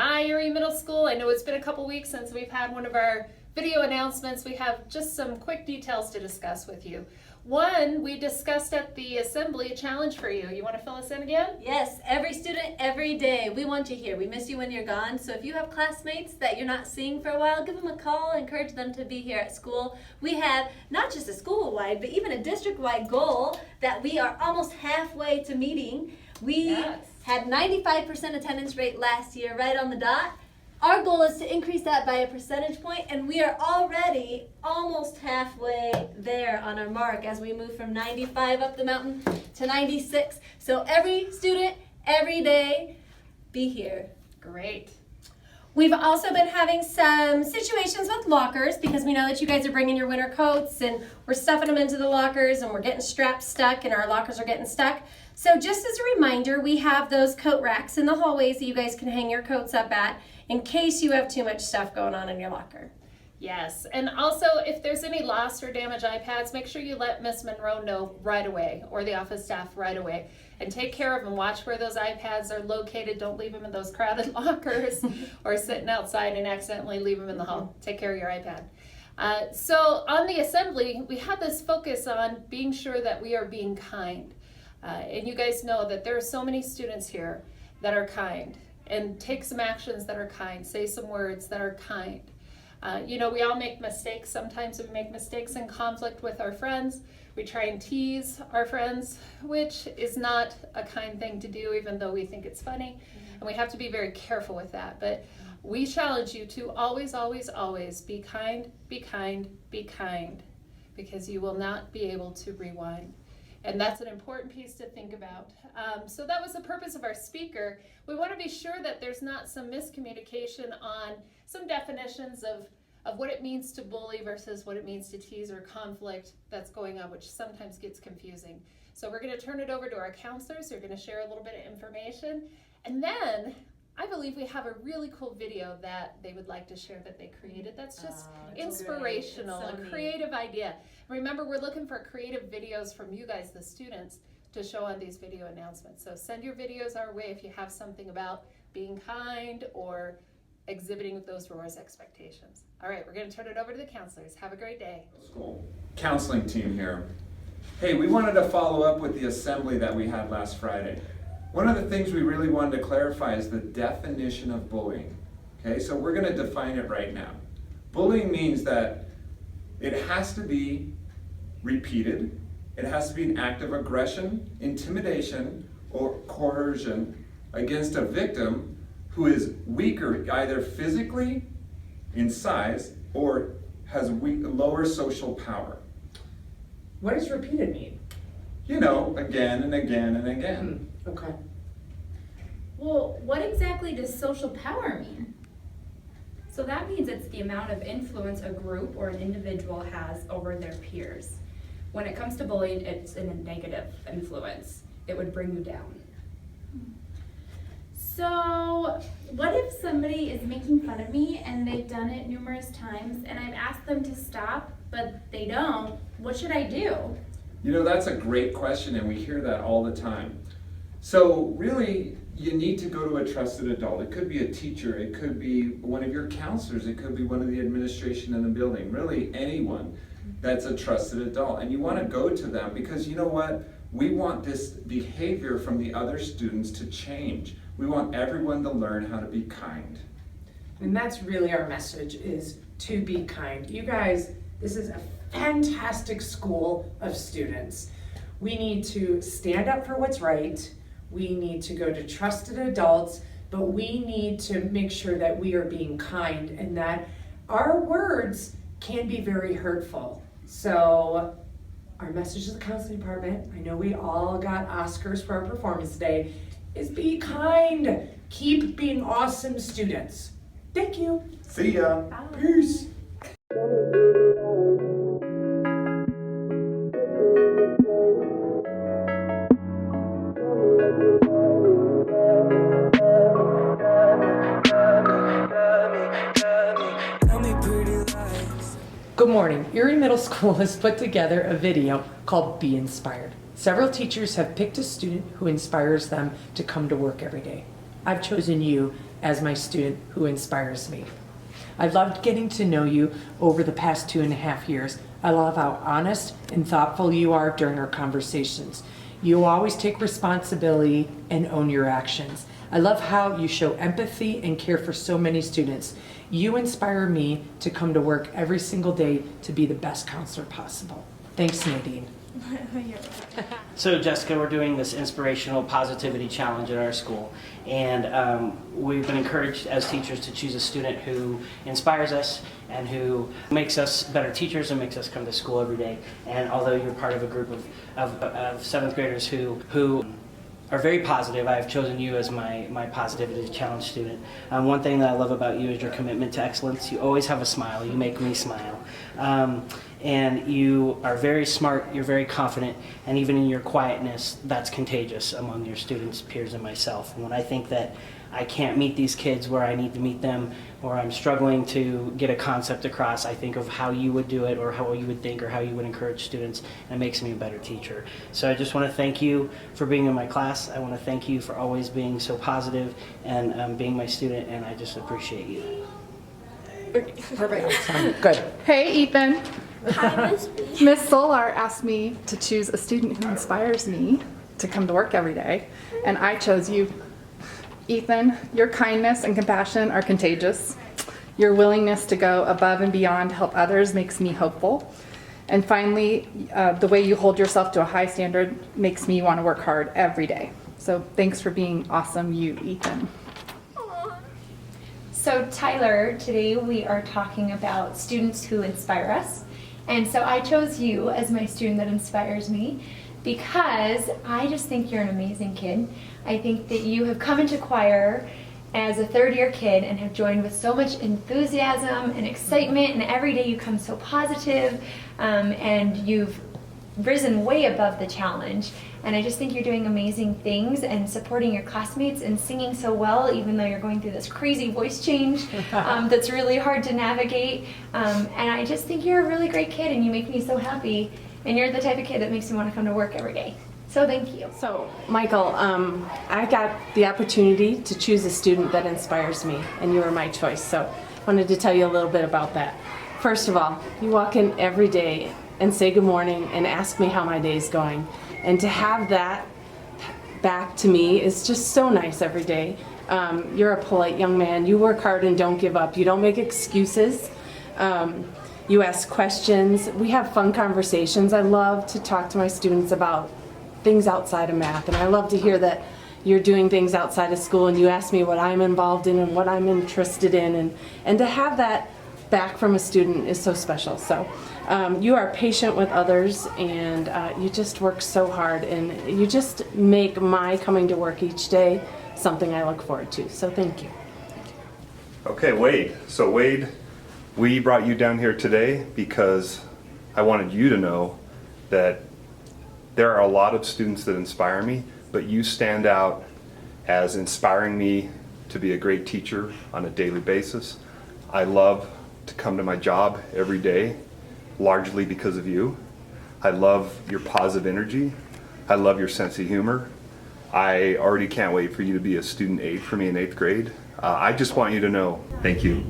Hi, Erie Middle School. I know it's been a couple weeks since we've had one of our video announcements. We have just some quick details to discuss with you. One, we discussed at the assembly a challenge for you. You want to fill us in again? Yes, every student, every day. We want you here. We miss you when you're gone. So if you have classmates that you're not seeing for a while, give them a call, encourage them to be here at school. We have not just a school-wide, but even a district-wide goal that we are almost halfway to meeting. We had 95% attendance rate last year, right on the dot. Our goal is to increase that by a percentage point, and we are already almost halfway there on our mark as we move from 95 up the mountain to 96. So every student, every day, be here. Great. We've also been having some situations with lockers because we know that you guys are bringing your winter coats and we're stuffing them into the lockers and we're getting straps stuck and our lockers are getting stuck. So just as a reminder, we have those coat racks in the hallways that you guys can hang your coats up at in case you have too much stuff going on in your locker. Yes, and also if there's any lost or damaged iPads, make sure you let Miss Monroe know right away or the office staff right away. And take care of them. Watch where those iPads are located. Don't leave them in those crowded lockers or sitting outside and accidentally leave them in the hall. Take care of your iPad. So on the assembly, we had this focus on being sure that we are being kind. And you guys know that there are so many students here that are kind. And take some actions that are kind. Say some words that are kind. We all make mistakes. Sometimes we make mistakes in conflict with our friends. We try and tease our friends, which is not a kind thing to do, even though we think it's funny. And we have to be very careful with that. But we challenge you to always, always, always be kind, be kind, be kind, because you will not be able to rewind. And that's an important piece to think about. So that was the purpose of our speaker. We want to be sure that there's not some miscommunication on some definitions of what it means to bully versus what it means to tease or conflict that's going on, which sometimes gets confusing. So we're going to turn it over to our counselors who are going to share a little bit of information. And then I believe we have a really cool video that they would like to share that they created. That's just inspirational, a creative idea. Remember, we're looking for creative videos from you guys, the students, to show on these video announcements. So send your videos our way if you have something about being kind or exhibiting those Roar's expectations. All right, we're going to turn it over to the counselors. Have a great day. School counseling team here. Hey, we wanted to follow up with the assembly that we had last Friday. One of the things we really wanted to clarify is the definition of bullying. Okay, so we're going to define it right now. Bullying means that it has to be repeated. It has to be an act of aggression, intimidation, or coercion against a victim who is weaker either physically in size or has lower social power. What does repeated mean? Again and again and again. Okay. Well, what exactly does social power mean? So that means it's the amount of influence a group or an individual has over their peers. When it comes to bullying, it's in a negative influence. It would bring you down. So, what if somebody is making fun of me and they've done it numerous times and I've asked them to stop, but they don't? What should I do? That's a great question, and we hear that all the time. So really, you need to go to a trusted adult. It could be a teacher, it could be one of your counselors, it could be one of the administration in the building, really anyone that's a trusted adult. And you want to go to them because you know what? We want this behavior from the other students to change. We want everyone to learn how to be kind. And that's really our message, is to be kind. You guys, this is a fantastic school of students. We need to stand up for what's right. We need to go to trusted adults, but we need to make sure that we are being kind and that our words can be very hurtful. So our message to the counseling department, I know we all got Oscars for our performance today, is be kind. Keep being awesome students. Thank you. See ya. Bye. Peace. Good morning. Erie Middle School has put together a video called Be Inspired. Several teachers have picked a student who inspires them to come to work every day. I've chosen you as my student who inspires me. I've loved getting to know you over the past 2.5 years. I love how honest and thoughtful you are during our conversations. You always take responsibility and own your actions. I love how you show empathy and care for so many students. You inspire me to come to work every single day to be the best counselor possible. Thanks, Nadine. So Jessica, we're doing this inspirational positivity challenge at our school, and we've been encouraged as teachers to choose a student who inspires us and who makes us better teachers and makes us come to school every day. And although you're part of a group of seventh graders who are very positive, I have chosen you as my positivity challenge student. One thing that I love about you is your commitment to excellence. You always have a smile. You make me smile. And you are very smart, you're very confident, and even in your quietness, that's contagious among your students, peers, and myself. And when I think that I can't meet these kids where I need to meet them, or I'm struggling to get a concept across, I think of how you would do it, or how you would think, or how you would encourage students, and it makes me a better teacher. So I just want to thank you for being in my class. I want to thank you for always being so positive and being my student, and I just appreciate you. Perfect. Good. Hey, Ethan. Hi, Miss B. Miss Solar asked me to choose a student who inspires me to come to work every day, and I chose you. Ethan, your kindness and compassion are contagious. Your willingness to go above and beyond to help others makes me hopeful. And finally, the way you hold yourself to a high standard makes me want to work hard every day. So thanks for being awesome, you, Ethan. So Tyler, today we are talking about students who inspire us. And so I chose you as my student that inspires me because I just think you're an amazing kid. I think that you have come into choir as a third-year kid and have joined with so much enthusiasm and excitement, and every day you come so positive, and you've risen way above the challenge. And I just think you're doing amazing things and supporting your classmates and singing so well, even though you're going through this crazy voice change that's really hard to navigate. And I just think you're a really great kid, and you make me so happy. And you're the type of kid that makes me want to come to work every day. So thank you. So, Michael, I got the opportunity to choose a student that inspires me, and you were my choice. So I wanted to tell you a little bit about that. First of all, you walk in every day and say good morning and ask me how my day's going. And to have that back to me is just so nice every day. You're a polite young man. You work hard and don't give up. You don't make excuses. You ask questions. We have fun conversations. I love to talk to my students about things outside of math, and I love to hear that you're doing things outside of school, and you ask me what I'm involved in and what I'm interested in, and to have that back from a student is so special. So you are patient with others, and you just work so hard, and you just make my coming to work each day something I look forward to. So thank you. Okay, Wade. So Wade, we brought you down here today because I wanted you to know that there are a lot of students that inspire me, but you stand out as inspiring me to be a great teacher on a daily basis. I love to come to my job every day, largely because of you. I love your positive energy. I love your sense of humor. I already can't wait for you to be a student aide for me in 8th grade. I just want you to know, thank you.